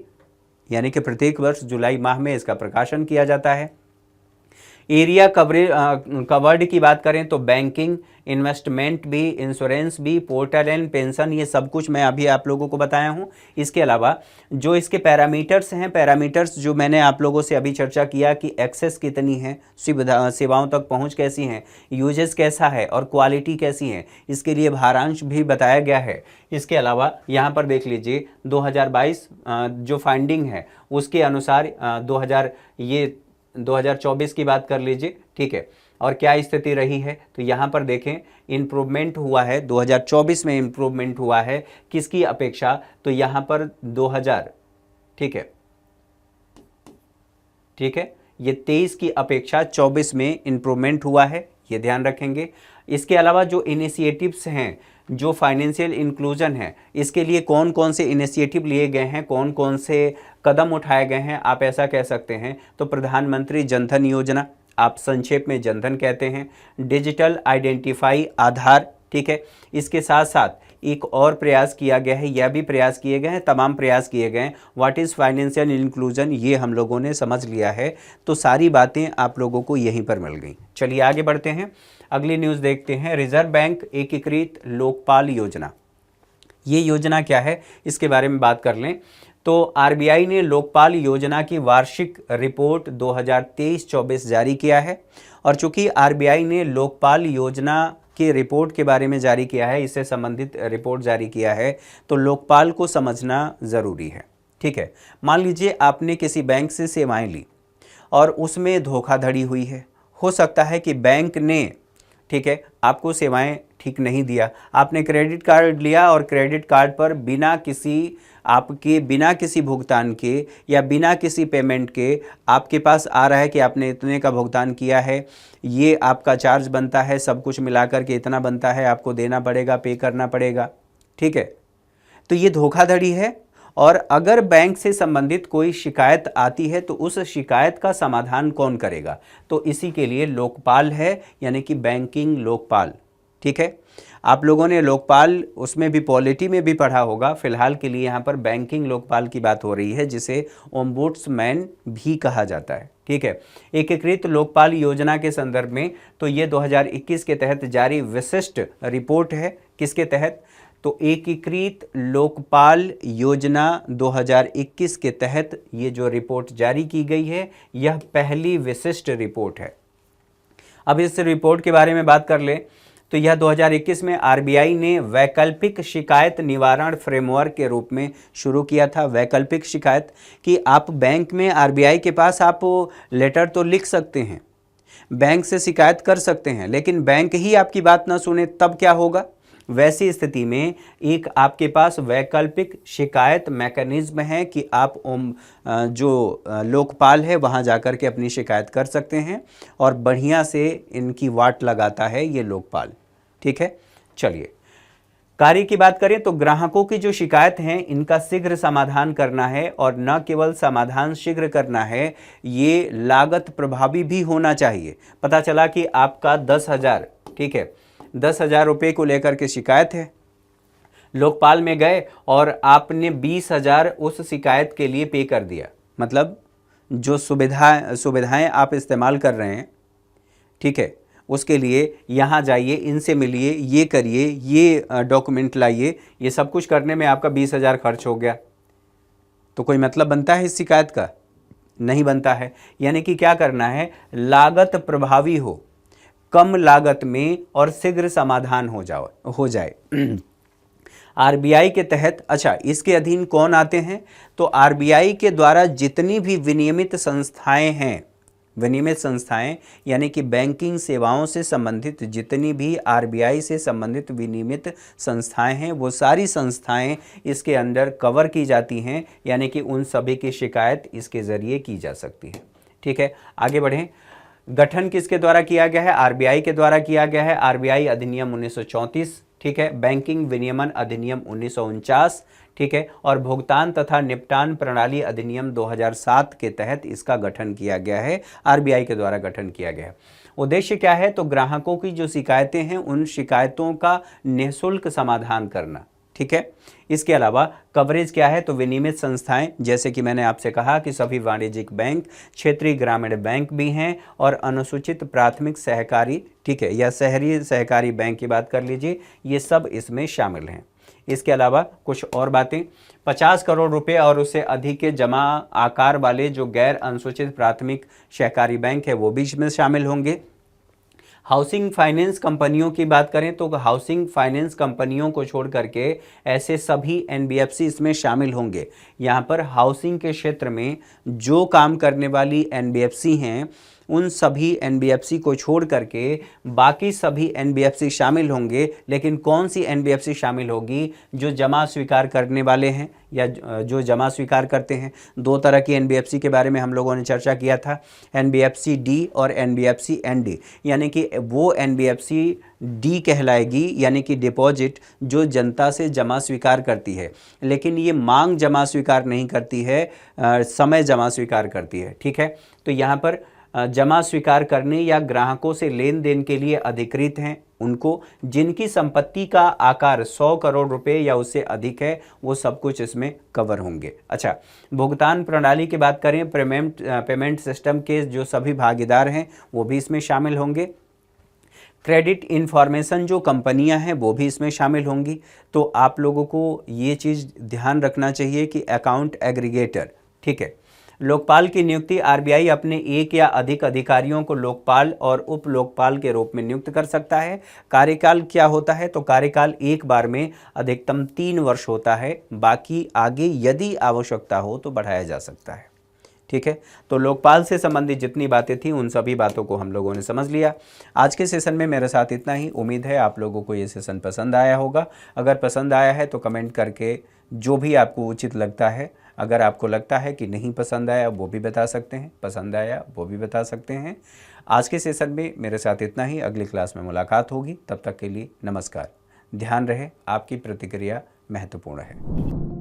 यानी कि प्रत्येक वर्ष जुलाई माह में इसका प्रकाशन किया जाता है। एरिया कवर्ड की बात करें तो बैंकिंग, इन्वेस्टमेंट भी, इंश्योरेंस भी, पोर्टल एंड पेंशन, ये सब कुछ मैं अभी आप लोगों को बताया हूँ। इसके अलावा जो इसके पैरामीटर्स हैं, पैरामीटर्स जो मैंने आप लोगों से अभी चर्चा किया कि एक्सेस कितनी है, सेवाओं तक पहुँच कैसी है, यूजेस कैसा है और क्वालिटी कैसी है, इसके लिए भारांश भी बताया गया है। इसके अलावा यहाँ पर देख लीजिए 2022 जो फाइंडिंग है उसके अनुसार 2024 की बात कर लीजिए। ठीक है, और क्या स्थिति रही है? तो यहाँ पर देखें, इम्प्रूवमेंट हुआ है, 2024 में इम्प्रूवमेंट हुआ है, किसकी अपेक्षा? तो यहाँ पर 2000, ठीक है, ये 23 की अपेक्षा 24 में इम्प्रूवमेंट हुआ है, ये ध्यान रखेंगे। इसके अलावा जो इनिशिएटिव्स हैं, जो फाइनेंशियल इंक्लूजन है, इसके लिए कौन कौन से इनिशिएटिव लिए गए हैं, कौन कौन से कदम उठाए गए हैं, आप ऐसा कह सकते हैं। तो प्रधानमंत्री जनधन योजना, आप संक्षेप में जनधन कहते हैं। डिजिटल आइडेंटिफाई आधार, ठीक है। इसके साथ साथ एक और प्रयास किया गया है, यह भी प्रयास किए गए हैं, तमाम प्रयास किए गए हैं। व्हाट इज़ फाइनेंशियल इंक्लूजन, ये हम लोगों ने समझ लिया है। तो सारी बातें आप लोगों को यहीं पर मिल गई। चलिए आगे बढ़ते हैं, अगली न्यूज़ देखते हैं। रिजर्व बैंक एकीकृत लोकपाल योजना, ये योजना क्या है, इसके बारे में बात कर लें। तो आरबीआई ने लोकपाल योजना की वार्षिक रिपोर्ट 2023-24 जारी किया है। और चूंकि आरबीआई ने लोकपाल योजना की रिपोर्ट के बारे में जारी किया है, इससे संबंधित रिपोर्ट जारी किया है, तो लोकपाल को समझना ज़रूरी है। ठीक है, मान लीजिए आपने किसी बैंक से सेवाएं ली और उसमें धोखाधड़ी हुई है। हो सकता है कि बैंक ने, ठीक है, आपको सेवाएं ठीक नहीं दिया। आपने क्रेडिट कार्ड लिया और क्रेडिट कार्ड पर बिना किसी आपके बिना किसी भुगतान के या बिना किसी पेमेंट के आपके पास आ रहा है कि आपने इतने का भुगतान किया है, ये आपका चार्ज बनता है, सब कुछ मिलाकर के इतना बनता है, आपको देना पड़ेगा, पे करना पड़ेगा, ठीक है। तो ये धोखाधड़ी है। और अगर बैंक से संबंधित कोई शिकायत आती है तो उस शिकायत का समाधान कौन करेगा? तो इसी के लिए लोकपाल है, यानी कि बैंकिंग लोकपाल, ठीक है। आप लोगों ने लोकपाल उसमें भी पॉलिटी में भी पढ़ा होगा, फिलहाल के लिए यहाँ पर बैंकिंग लोकपाल की बात हो रही है, जिसे ओम्बुड्समैन भी कहा जाता है, ठीक है। एकीकृत लोकपाल योजना के संदर्भ में तो ये 2021 के तहत जारी विशिष्ट रिपोर्ट है। किसके तहत? तो एकीकृत लोकपाल योजना 2021 के तहत ये जो रिपोर्ट जारी की गई है, यह पहली विशिष्ट रिपोर्ट है। अब इस रिपोर्ट के बारे में बात कर लें तो यह 2021 में आरबीआई ने वैकल्पिक शिकायत निवारण फ्रेमवर्क के रूप में शुरू किया था। वैकल्पिक शिकायत कि आप बैंक में आरबीआई के पास आप लेटर तो लिख सकते हैं, बैंक से शिकायत कर सकते हैं, लेकिन बैंक ही आपकी बात ना सुने तब क्या होगा? वैसी स्थिति में एक आपके पास वैकल्पिक शिकायत मैकेनिज्म है कि आप जो लोकपाल है वहां जाकर के अपनी शिकायत कर सकते हैं, और बढ़िया से इनकी वाट लगाता है ये लोकपाल, ठीक है। चलिए कार्य की बात करें तो ग्राहकों की जो शिकायत हैं इनका शीघ्र समाधान करना है, और न केवल समाधान शीघ्र करना है, ये लागत प्रभावी भी होना चाहिए। पता चला कि आपका 10,000, ठीक है, 10,000 रुपये को लेकर के शिकायत है, लोकपाल में गए और आपने 20,000 उस शिकायत के लिए पे कर दिया। मतलब जो सुविधाएं आप इस्तेमाल कर रहे हैं, ठीक है, उसके लिए यहाँ जाइए, इनसे मिलिए, ये करिए, ये डॉक्यूमेंट लाइए, ये सब कुछ करने में आपका 20,000 खर्च हो गया, तो कोई मतलब बनता है इस शिकायत का? नहीं बनता है। यानी कि क्या करना है? लागत प्रभावी हो, कम लागत में और शीघ्र समाधान हो जाए। आरबीआई के तहत, अच्छा, इसके अधीन कौन आते हैं? तो आरबीआई के द्वारा जितनी भी विनियमित संस्थाएं हैं, विनियमित संस्थाएं यानी कि बैंकिंग सेवाओं से संबंधित जितनी भी आरबीआई से संबंधित विनियमित संस्थाएं हैं, वो सारी संस्थाएं इसके अंदर कवर की जाती हैं, यानी कि उन सभी की शिकायत इसके ज़रिए की जा सकती है, ठीक है। आगे बढ़ें। गठन किसके द्वारा किया गया है? आरबीआई के द्वारा किया गया है। आरबीआई अधिनियम 1934, ठीक है, बैंकिंग विनियमन अधिनियम 1949, ठीक है, और भुगतान तथा निपटान प्रणाली अधिनियम 2007 के तहत इसका गठन किया गया है, आरबीआई के द्वारा गठन किया गया है। उद्देश्य क्या है? तो ग्राहकों की जो शिकायतें हैं उन शिकायतों का निःशुल्क समाधान करना, ठीक है। इसके अलावा कवरेज क्या है? तो विनियमित संस्थाएं, जैसे कि मैंने आपसे कहा कि सभी वाणिज्यिक बैंक, क्षेत्रीय ग्रामीण बैंक भी हैं, और अनुसूचित प्राथमिक सहकारी, ठीक है, या शहरी सहकारी बैंक की बात कर लीजिए, ये सब इसमें शामिल हैं। इसके अलावा कुछ और बातें, 50 करोड़ रुपए और उससे अधिक के जमा आकार वाले जो गैर अनुसूचित प्राथमिक सहकारी बैंक है वो भी इसमें शामिल होंगे। हाउसिंग फाइनेंस कंपनियों की बात करें तो हाउसिंग फाइनेंस कंपनियों को छोड़ करके ऐसे सभी एनबीएफसी इसमें शामिल होंगे। यहाँ पर हाउसिंग के क्षेत्र में जो काम करने वाली एनबीएफसी हैं उन सभी एनबीएफसी को छोड़ करके बाकी सभी एनबीएफसी शामिल होंगे। लेकिन कौन सी एनबीएफसी शामिल होगी? जो जमा स्वीकार करने वाले हैं या जो जमा स्वीकार करते हैं। दो तरह की एनबीएफसी के बारे में हम लोगों ने चर्चा किया था, एनबीएफसी डी और एनबीएफसी एनडी। यानी कि वो एनबीएफसी डी कहलाएगी, यानी कि डिपॉजिट, जो जनता से जमा स्वीकार करती है, लेकिन ये मांग जमा स्वीकार नहीं करती है, समय जमा स्वीकार करती है, ठीक है। तो यहाँ पर जमा स्वीकार करने या ग्राहकों से लेन देन के लिए अधिकृत हैं उनको, जिनकी संपत्ति का आकार 100 करोड़ रुपए या उससे अधिक है, वो सब कुछ इसमें कवर होंगे। अच्छा, भुगतान प्रणाली की बात करें, पेमेंट सिस्टम के जो सभी भागीदार हैं वो भी इसमें शामिल होंगे। क्रेडिट इंफॉर्मेशन जो कंपनियां हैं वो भी इसमें शामिल होंगी। तो आप लोगों को ये चीज़ ध्यान रखना चाहिए कि अकाउंट एग्रीगेटर, ठीक है। लोकपाल की नियुक्ति आरबीआई अपने एक या अधिक अधिकारियों को लोकपाल और उप लोकपाल के रूप में नियुक्त कर सकता है। कार्यकाल क्या होता है? तो कार्यकाल एक बार में अधिकतम 3 वर्ष होता है, बाकी आगे यदि आवश्यकता हो तो बढ़ाया जा सकता है, ठीक है। तो लोकपाल से संबंधित जितनी बातें थी उन सभी बातों को हम लोगों ने समझ लिया। आज के सेशन में मेरे साथ इतना ही। उम्मीद है आप लोगों को ये सेशन पसंद आया होगा। अगर पसंद आया है तो कमेंट करके जो भी आपको उचित लगता है। अगर आपको लगता है कि नहीं पसंद आया वो भी बता सकते हैं, पसंद आया वो भी बता सकते हैं। आज के सेशन में मेरे साथ इतना ही। अगली क्लास में मुलाकात होगी, तब तक के लिए नमस्कार। ध्यान रहे आपकी प्रतिक्रिया महत्वपूर्ण है।